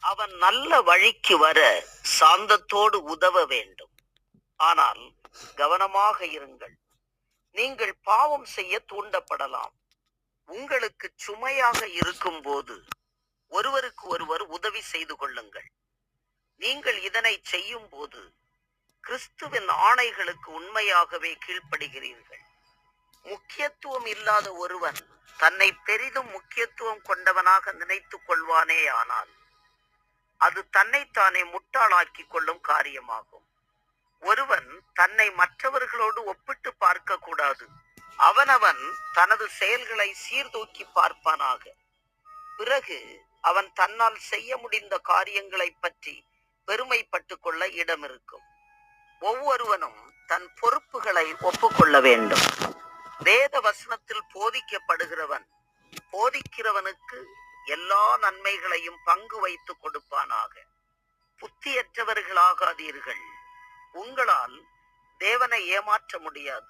அவன் நல்ல வழிக்கு வர சாந்தத்தோடு உதவ வேண்டும். ஆனால் கவனமாக இருங்கள். நீங்கள் பாவம் செய்ய தூண்டப்படலாம். உங்களுக்கு சுமையாக இருக்கும் போது ஒருவருக்கு ஒருவர் உதவி செய்து கொள்ளுங்கள். நீங்கள் இதனை செய்யும் போது கிறிஸ்துவின் ஆணைகளுக்கு உண்மையாகவே கீழ்ப்படுகிறீர்கள். முக்கியத்துவம் இல்லாத ஒருவன் தன்னை பெரிதும் முக்கியத்துவம் கொண்டவனாக நினைத்துக் கொள்வானே, ஆனால் அது தன்னைத்தானே முட்டாளாக்கி கொள்ளும் காரியமாகும். ஒருவன் தன்னை மற்றவர்களோடு ஒப்பிட்டு பார்க்க கூடாது. அவனவன் தனது செயல்களை சீர்தூக்கி பார்ப்பானாக. பிறகு அவன் தன்னால் செய்ய முடிந்த காரியங்களை பற்றி பெருமைப்பட்டு கொள்ள இடம் இருக்கும். ஒவ்வொருவனும் தன் பொறுப்புகளை ஒப்புக்கொள்ள வேண்டும். வேத வசனத்தில் போதிக்கப்படுகிறவன் போதிக்கிறவனுக்கு எல்லா நன்மைகளையும் பங்கு வைத்து கொடுப்பானாக. புத்தியற்றவர்களாகாதீர்கள். உங்களால் தேவனை ஏமாற்ற முடியாது.